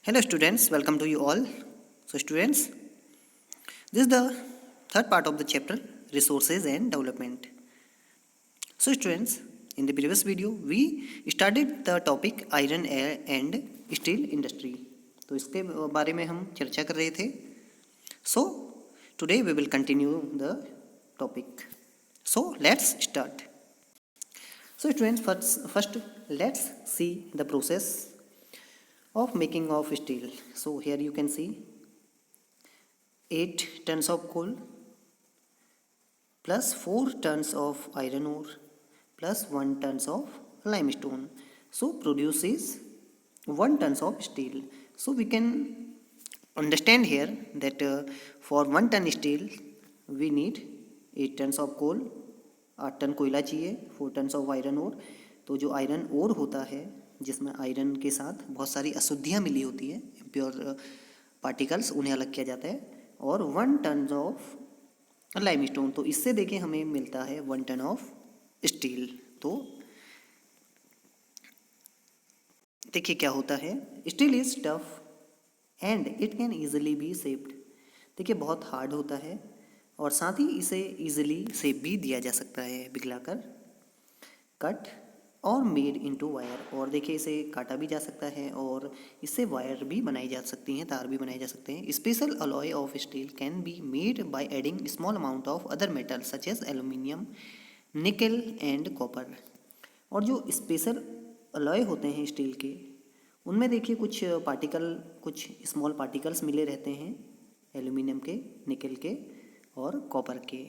Hello students, welcome to you all. So students, this is the third part of the chapter resources and development. So students, in the previous video we started the topic iron and steel industry. तो इसके बारे में हम चर्चा कर रहे थे. So today we will continue the topic. So let's start. So students, first let's see the process of making of steel. So here you can see 8 tons of coal plus 4 tons of iron ore plus 1 tons of limestone. So produces 1 tons of steel. So we can understand here that for 1 ton steel we need 8 tons of coal, 8 ton कोयला चाहिए, 4 tons of iron ore. तो जो iron ore होता है जिसमें iron के साथ बहुत सारी अशुद्धियाँ मिली होती है, प्योर पार्टिकल्स, उन्हें अलग किया जाता है. और 1 टन ऑफ लाइमस्टोन, तो इससे देखिए हमें मिलता है 1 टन ऑफ स्टील. तो देखिए क्या होता है, steel is tough and it can easily B shaped. देखिए बहुत हार्ड होता है और साथ ही इसे ईजिली शेप भी दिया जा सकता है पिघलाकर, कट और मेड इनटू वायर. और देखिए इसे काटा भी जा सकता है और इससे वायर भी बनाई जा सकती हैं, तार भी बनाए जा सकते हैं. Special alloy of steel can be made by adding small amount of other metal such as aluminium, nickel and copper. और जो स्पेशल अलॉय होते हैं स्टील के, उनमें देखिए कुछ पार्टिकल, कुछ स्मॉल पार्टिकल्स मिले रहते हैं एल्यूमिनियम के, निकल के और कॉपर के.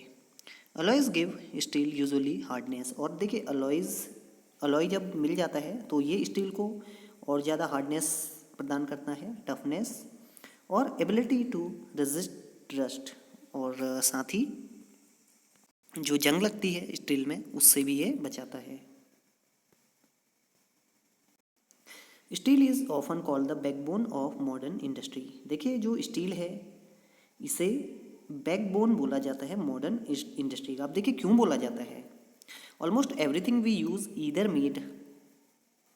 Alloys give steel usually hardness. और देखिए अलॉय जब मिल जाता है तो ये स्टील को और ज़्यादा हार्डनेस प्रदान करता है, टफनेस और एबिलिटी टू रेजिस्ट रस्ट. और साथ ही जो जंग लगती है स्टील में उससे भी ये बचाता है. Steel is often called the backbone of modern industry. देखिए जो स्टील है इसे बैकबोन बोला जाता है मॉडर्न इंडस्ट्री का. अब देखिए क्यों बोला जाता है. Almost everything we use either made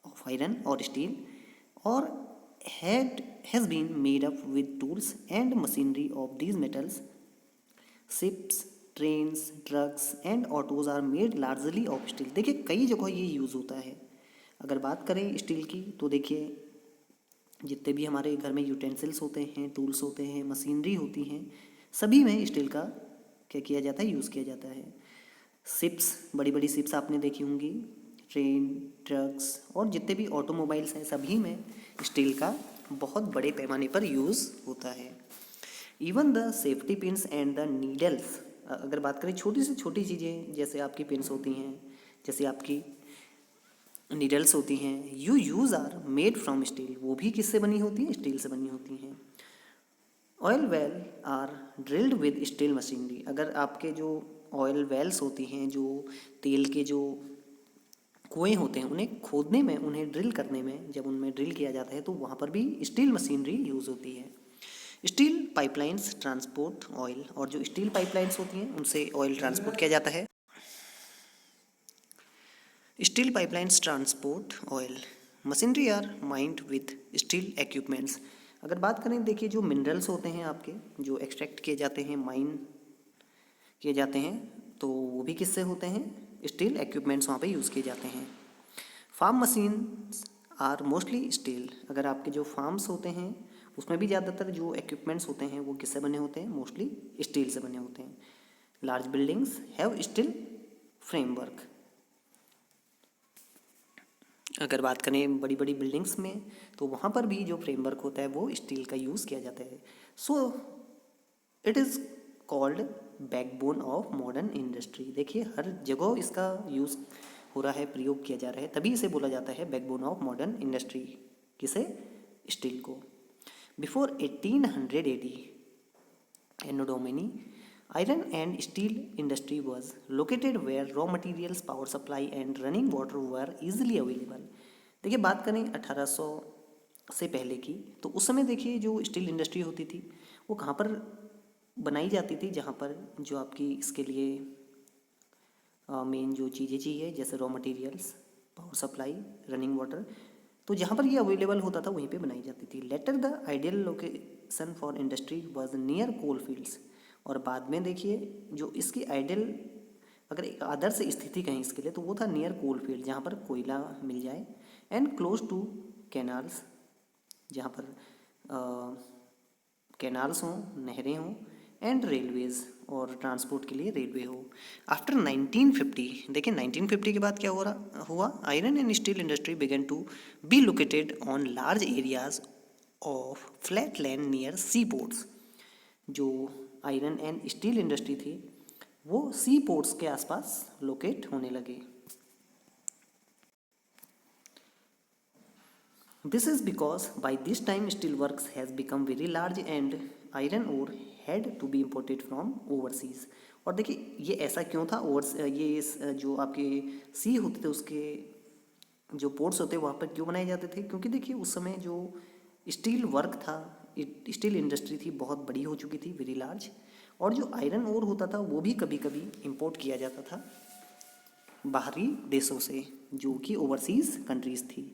of iron और स्टील और has been made up with tools and machinery of these metals. Ships, trains, trucks and autos are made largely of steel. देखिए कई जगह ये यूज़ होता है. अगर बात करें स्टील की तो देखिए जितने भी हमारे घर में यूटेंसिल्स होते हैं, टूल्स होते हैं, मशीनरी होती हैं, सभी में स्टील का क्या किया जाता है, यूज़ किया जाता है. शिप्स, बड़ी बड़ी शिप्स आपने देखी होंगी, ट्रेन, ट्रक्स और जितने भी ऑटोमोबाइल्स हैं सभी में स्टील का बहुत बड़े पैमाने पर यूज़ होता है. Even the safety pins and the needles. अगर बात करें छोटी से छोटी चीज़ें, जैसे आपकी पिन्स होती हैं, जैसे आपकी नीडल्स होती हैं, you use are made from steel. वो भी किससे बनी होती हैं, स्टील से बनी होती हैं. Oil well are drilled with steel machinery. अगर आपके जो ऑयल वेल्स होती हैं, जो तेल के जो कुएँ होते हैं, उन्हें खोदने में, उन्हें ड्रिल करने में, जब उनमें ड्रिल किया जाता है तो वहाँ पर भी स्टील मशीनरी यूज़ होती है. Steel pipelines transport oil. और जो स्टील पाइपलाइंस होती हैं उनसे ऑयल ट्रांसपोर्ट किया जाता है. Steel pipelines transport oil. Machinery are mined with steel equipments. अगर बात करें देखिए जो मिनरल्स होते हैं आपके, जो एक्सट्रैक्ट किए जाते हैं, माइन किए जाते हैं, तो वो भी किससे होते हैं, स्टील इक्विपमेंट्स वहाँ पे यूज़ किए जाते हैं. Farm machines are mostly steel. अगर आपके जो फार्म्स होते हैं उसमें भी ज़्यादातर जो इक्विपमेंट्स होते हैं वो किससे बने होते हैं, मोस्टली स्टील से बने होते हैं. Large buildings have steel framework. अगर बात करें बड़ी बड़ी बिल्डिंग्स में तो वहाँ पर भी जो फ्रेमवर्क होता है वो स्टील का यूज़ किया जाता है. So it is called backbone of modern industry. देखिए हर जगह इसका यूज़ हो रहा है, प्रयोग किया जा रहा है, तभी इसे बोला जाता है बैकबोन ऑफ मॉडर्न इंडस्ट्री. किसे, स्टील को. Before 1880 anno domini iron and steel industry was located where raw materials, power supply and running water were easily available. देखिए बात करें 1800 से पहले की, तो उस समय देखिए जो स्टील इंडस्ट्री होती थी वो कहाँ पर बनाई जाती थी, जहाँ पर जो आपकी इसके लिए मेन जो चीज़ें चाहिए, जैसे raw materials, power supply, running water, तो जहाँ पर ये अवेलेबल होता था वहीं पे बनाई जाती थी। Later the ideal location for industry was near coal fields, और बाद में देखिए जो इसकी आइडियल अगर एक आदर्श स्थिति कहें इसके लिए तो वो था नियर कोल फील्ड, जहाँ पर कोयला मिल जाए, एंड क्लोज टू कैनाल्स, जहाँ पर कैनाल्स हों, नहरें हों, एंड रेलवेज़ और ट्रांसपोर्ट के लिए रेलवे हो। आफ्टर 1950, देखिए 1950 के बाद क्या हो रहा हुआ, iron and steel industry began to be located on large areas of flat land near sea ports. जो आयरन एंड स्टील इंडस्ट्री थी वो सी पोर्ट्स के आसपास लोकेट होने लगे। This is because by this time steel works has become very large and iron ore had to be imported from overseas। और देखिए ये ऐसा क्यों था, ये जो आपके सी होते थे उसके जो पोर्ट्स होते वहाँ पर क्यों बनाए जाते थे, क्योंकि देखिए उस समय जो स्टील वर्क था, स्टील इंडस्ट्री थी बहुत बड़ी हो चुकी थी, वेरी लार्ज, और जो आयरन ओर होता था वो भी कभी कभी इंपोर्ट किया जाता था बाहरी देशों से, जो कि ओवरसीज़ कंट्रीज़ थी।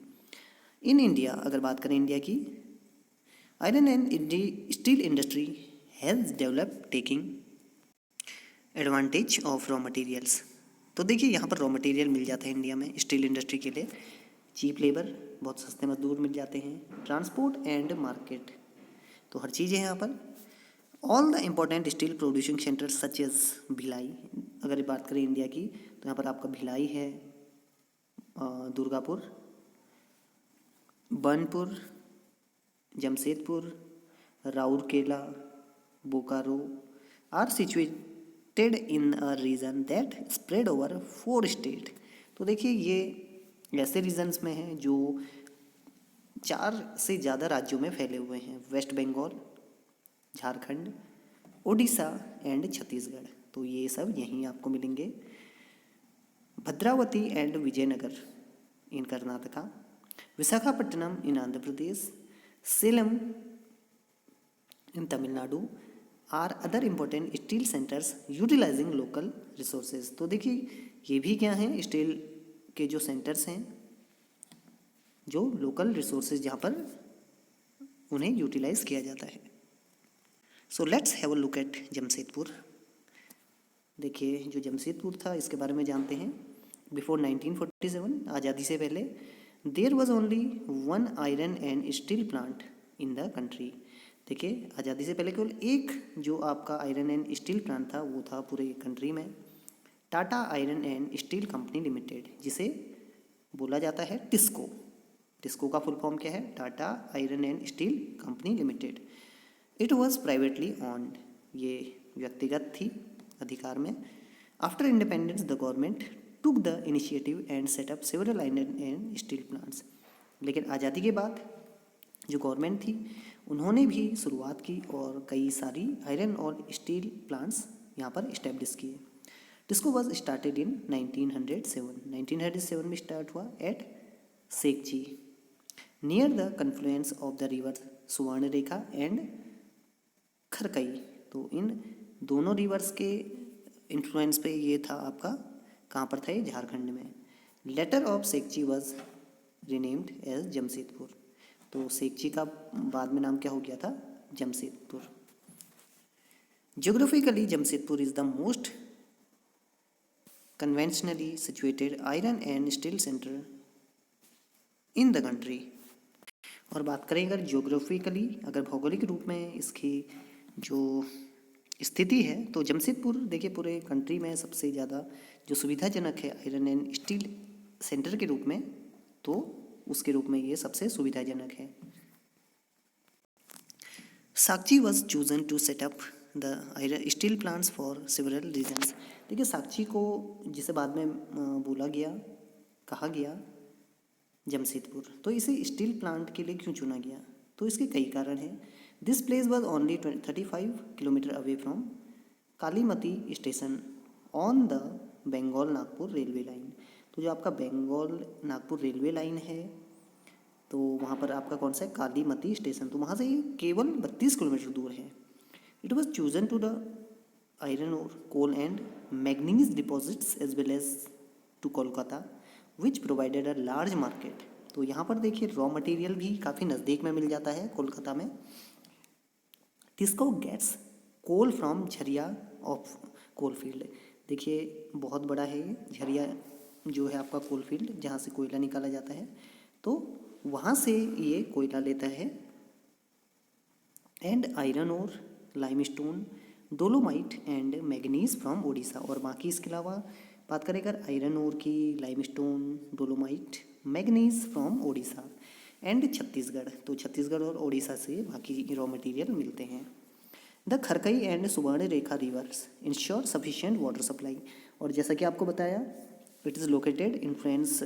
इन इंडिया, अगर बात करें इंडिया की, iron and steel industry has develop taking advantage of raw materials. तो देखिए यहाँ पर रॉ मटेरियल मिल जाता है इंडिया में स्टील इंडस्ट्री के लिए, चीप लेबर, बहुत सस्ते मजदूर मिल जाते हैं, ट्रांसपोर्ट एंड मार्केट, तो हर चीज़ है यहाँ पर। All the important steel producing centres such as Bhilai, अगर बात करें इंडिया की तो यहाँ पर आपका भिलाई है, Durgapur, Burnpur, Jamshedpur, Rourkela, Bokaro are situated in a region that spread over 4 state. तो देखिए ये ऐसे रीजन्स में हैं जो 4 से ज़्यादा राज्यों में फैले हुए हैं, वेस्ट बंगाल, झारखंड, उड़ीसा एंड छत्तीसगढ़, तो ये सब यहीं आपको मिलेंगे। Bhadravati and Vijayanagar in Karnataka, Visakhapatnam in Andhra Pradesh, Salem in Tamil Nadu are other important steel centres utilizing local resources. तो देखिए ये भी क्या हैं, स्टील के जो सेंटर्स हैं, जो लोकल रिसोर्सेज जहाँ पर उन्हें यूटिलाइज किया जाता है। So let's have a look at Jamshedpur. देखिए जो जमशेदपुर था इसके बारे में जानते हैं। बिफोर 1947, आज़ादी से पहले, there was only 1 iron and steel plant in the country. देखिए आज़ादी से पहले केवल एक जो आपका आयरन एंड स्टील प्लांट था वो था पूरे कंट्री में, Tata iron and steel company limited, जिसे बोला जाता है टिस्को। टिस्को का फुल फॉर्म क्या है, Tata iron and steel company limited. It was privately owned, ये व्यक्तिगत थी अधिकार में। After independence the government took the initiative and set up several iron and steel plants. लेकिन आज़ादी के बाद जो गवर्नमेंट थी उन्होंने भी शुरुआत की और कई सारी आयरन और स्टील प्लांट्स यहाँ पर इस्टेब्लिश किए। टिस्को वॉज स्टार्टेड इन 1907 में स्टार्ट हुआ at Sakchi near the confluence of the river Subarnarekha and Kharkai. तो इन दोनों रिवर्स के इन्फ्लुएंस पे ये था आपका, कहाँ पर था ये, झारखंड में। Later of Sakchi was renamed as Jamshedpur. तो सेकची का बाद में नाम क्या हो गया था, Jamshedpur. Geographically Jamshedpur is the most conventionally situated iron and steel centre in the country. और बात करें अगर जियोग्राफिकली, अगर भौगोलिक रूप में इसकी जो स्थिति है, तो जमशेदपुर देखिए पूरे कंट्री में सबसे ज़्यादा जो सुविधाजनक है आयरन एंड स्टील सेंटर के रूप में, तो उसके रूप में ये सबसे सुविधाजनक है। Sakchi was chosen to setup the iron steel plants for several reasons. देखिए साकची को जिसे बाद में बोला गया, कहा गया जमशेदपुर, तो इसे स्टील प्लांट के लिए क्यों चुना गया, तो इसके कई कारण हैं। This place was only 35 kilometre away from Kalimati station on the Bengal Nagpur railway line. तो जो आपका बंगाल नागपुर रेलवे लाइन है तो वहाँ पर आपका कौन सा है, कालीमती स्टेशन, तो वहाँ से ये केवल 32 किलोमीटर दूर है। It was chosen to the iron ore coal and manganese deposits as well as to Kolkata which provided a large market. तो यहाँ पर देखिए रॉ मटेरियल भी काफ़ी नज़दीक में मिल जाता है कोलकाता में। TISCO gets coal from Jharia of coal field. देखिए बहुत बड़ा है ये झरिया जो है आपका कोल फील्ड, जहाँ से कोयला निकाला जाता है, तो वहाँ से ये कोयला लेता है। एंड आयरन और limestone, dolomite and manganese from Odisha. और बाकी इसके अलावा बात करें अगर आयरन और की, limestone, dolomite, manganese from Odisha and Chhattisgarh. तो छत्तीसगढ़ और ओडिशा से बाकी रॉ मटेरियल मिलते हैं। The Kharkai and Subarnarekha rivers ensure sufficient water supply. और जैसा कि आपको बताया, it is located in friends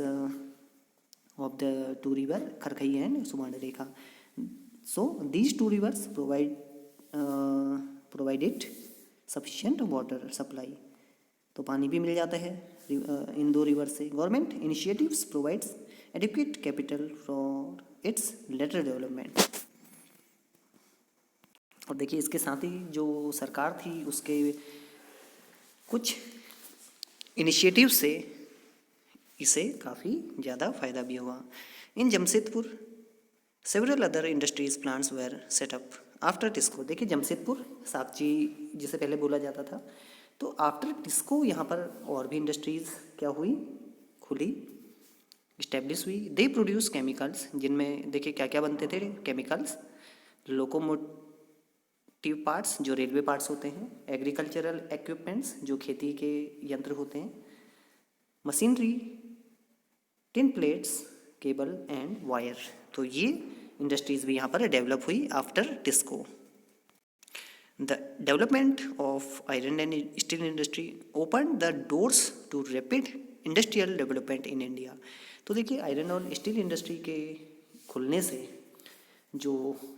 of the two river Kharkai and Subarnarekha. So these two rivers provided sufficient water supply. तो पानी भी मिल जाता है इन दो रिवर से। Government initiatives provides adequate capital for its later development. और देखिए इसके साथ ही जो सरकार थी उसके कुछ इनिशिएटिव से इसे काफ़ी ज़्यादा फायदा भी हुआ। In Jamshedpur several other industries plants were set up after TISCO. देखिए जमशेदपुर सागची जिसे पहले बोला जाता था, तो आफ्टर टिस्को यहाँ पर और भी इंडस्ट्रीज़ क्या हुई, खुली, इस्टेब्लिश हुई। दे प्रोड्यूस केमिकल्स, जिनमें देखिए क्या क्या बनते थे केमिकल्स, लोकोमोटिव पार्ट्स जो रेलवे पार्ट्स होते हैं, एग्रीकल्चरल इक्विपमेंट्स जो खेती के यंत्र होते हैं, machinery, tin plates, cable and wire. तो ये इंडस्ट्रीज भी यहाँ पर डेवलप हुई after TISCO. The development of iron and steel industry open the doors to rapid industrial development in India. तो देखिए आयरन और स्टील इंडस्ट्री के खुलने से जो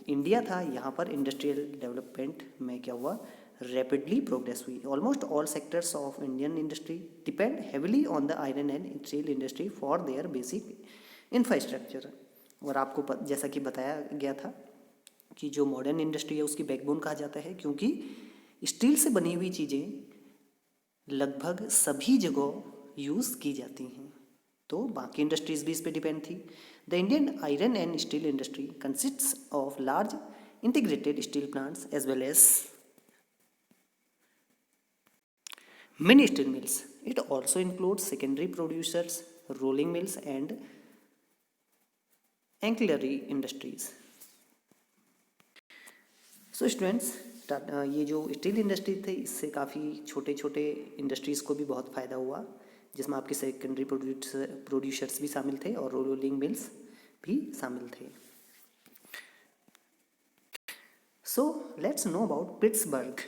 इंडिया था यहाँ पर इंडस्ट्रियल डेवलपमेंट में क्या हुआ, रैपिडली प्रोग्रेस हुई। Almost all sectors of Indian industry depend heavily on the iron and steel industry for their basic infrastructure. और आपको जैसा कि बताया गया था कि जो मॉडर्न इंडस्ट्री है उसकी बैकबोन कहा जाता है, क्योंकि स्टील से बनी हुई चीज़ें लगभग सभी जगह यूज़ की जाती हैं। तो बाकी इंडस्ट्रीज भी इस पर डिपेंड थी। The Indian iron and steel industry consists of large integrated steel plants as well as many steel mills. It also includes secondary producers, rolling mills and ancillary industries. So students, ये जो steel industry थी इससे काफ़ी छोटे छोटे industries को भी बहुत फ़ायदा हुआ, जिसमें आपके सेकेंडरी प्रोड्यूसर्स भी शामिल थे और रोलिंग मिल्स भी शामिल थे। So let's know about Pittsburgh.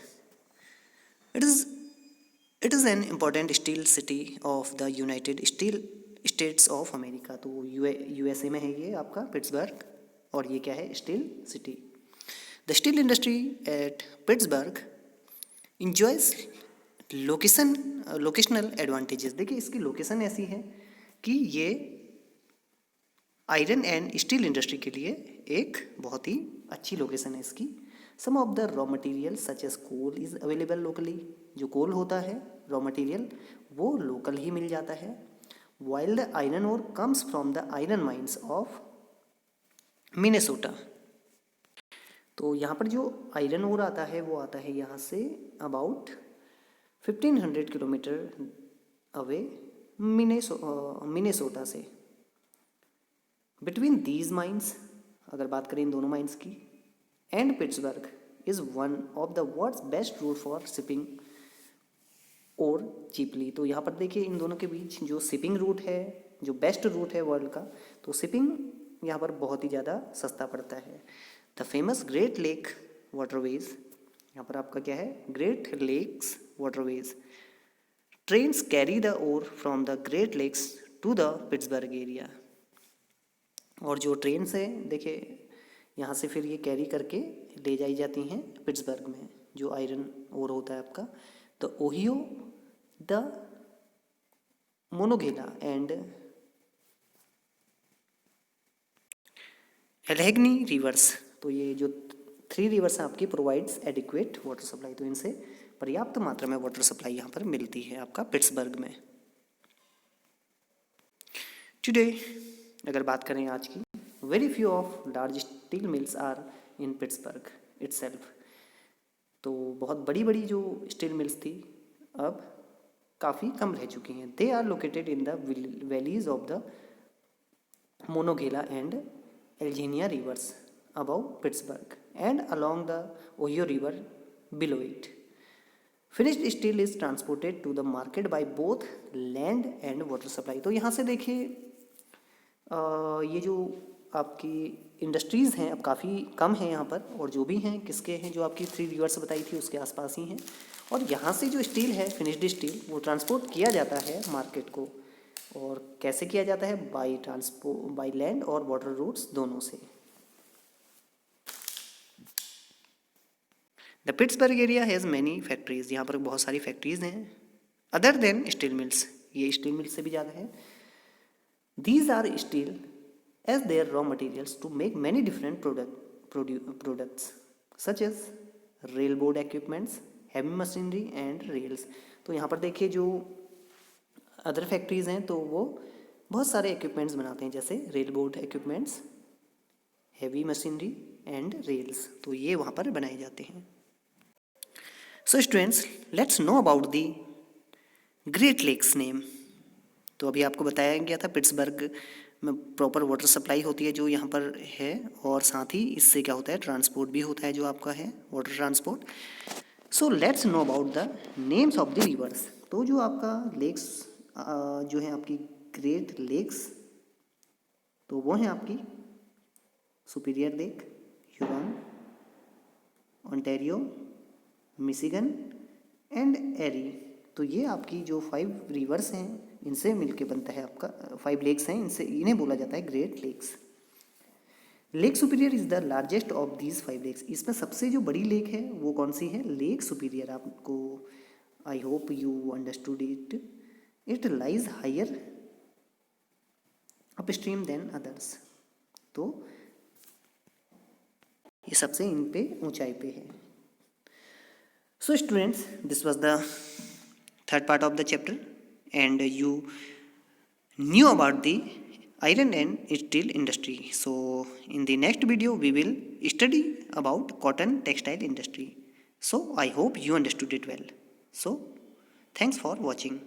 It is an important steel city of the United States of America. तो USA में है ये आपका पिट्सबर्ग, और ये क्या है, steel city. The steel industry at Pittsburgh enjoys locational advantages. देखिए इसकी लोकेशन ऐसी है कि ये आयरन एंड स्टील इंडस्ट्री के लिए एक बहुत ही अच्छी लोकेशन है इसकी। Some of the raw material such as coal is available locally. जो कोल होता है रॉ मटेरियल वो लोकल ही मिल जाता है। While the iron ore comes from the iron mines of Minnesota. तो यहाँ पर जो आयरन ओर आता है वो आता है यहाँ से अबाउट 1500 किलोमीटर अवे मिनेसोटा से। बिटवीन दीज माइंस, अगर बात करें इन दोनों माइंस की, and Pittsburgh is one of the world's best route for shipping और चीपली। तो यहाँ पर देखिए इन दोनों के बीच जो शिपिंग रूट है, जो बेस्ट रूट है वर्ल्ड का, तो शिपिंग यहाँ पर बहुत ही ज़्यादा सस्ता पड़ता है। The famous Great Lake waterways, यहाँ पर आपका क्या है, Great Lakes waterways trains carry the ore from the Great Lakes to the Pittsburgh area. और जो ट्रेन्स है देखिए यहाँ से फिर ये कैरी करके ले जाई जाती हैं पिट्सबर्ग में, जो आयरन ओर होता है आपका। The Ohio, the Monongahela and Allegheny rivers, तो ये जो 3 रिवर्स हैं आपकी प्रोवाइड्स एडिक्वेट वाटर सप्लाई। तो इनसे पर्याप्त मात्रा में वाटर सप्लाई यहाँ पर मिलती है आपका पिट्सबर्ग में। टुडे अगर बात करें आज की, very few of large steel mills are in Pittsburgh itself. तो बहुत बड़ी बड़ी जो स्टील मिल्स थी अब काफ़ी कम रह चुकी हैं। They are located in the valleys of the Monongahela and Allegheny rivers above Pittsburgh and along the Ohio river below it. Finished steel is transported to the market by both land and water supply. तो यहाँ से देखिए ये जो आपकी industries हैं अब काफ़ी कम हैं यहाँ पर, और जो भी हैं किसके हैं, जो आपकी 3 रिवर्स बताई थी उसके आसपास ही हैं। और यहाँ से जो स्टील है फिनिश्ड स्टील वो ट्रांसपोर्ट किया जाता है मार्केट को। और कैसे किया जाता है? बाय लैंड और वाटर रूट्स दोनों से। The Pittsburgh area has many factories. यहाँ पर बहुत सारी फैक्ट्रीज हैं अदर देन स्टील मिल्स, ये स्टील मिल्स से भी ज़्यादा है। These are steel as their raw materials to make many different products such as railboard equipments, heavy machinery and rails। तो यहाँ पर देखिए जो अदर फैक्ट्रीज हैं तो वो बहुत सारे इक्विपमेंट्स बनाते हैं, जैसे railroad equipments, heavy machinery and rails, तो ये वहाँ पर बनाए जाते हैं। So students, let's know about the Great Lakes name. तो अभी आपको बताया गया था पिट्सबर्ग में प्रॉपर वाटर सप्लाई होती है जो यहाँ पर है, और साथ ही इससे क्या होता है, ट्रांसपोर्ट भी होता है जो आपका है water transport. So let's know about the names of the reverse. तो जो आपका लेक्स जो है आपकी ग्रेट लेक्स, तो वो हैं आपकी Superior lake, Huron, Ontario, Michigan and Erie. तो ये आपकी जो 5 रिवर्स हैं इनसे मिलके बनता है आपका 5 लेक्स हैं, इनसे इन्हें बोला जाता है Great Lakes. Lake Superior is the largest of these 5 lakes. इसमें सबसे जो बड़ी लेक है वो कौन सी है? Lake Superior. आपको I hope you understood it. It lies higher upstream than others. तो ये सबसे इन पे ऊंचाई पे है। So students, this was the third part of the chapter, and you knew about the iron and steel industry. So in the next video we will study about cotton textile industry. So I hope you understood it well. So thanks for watching.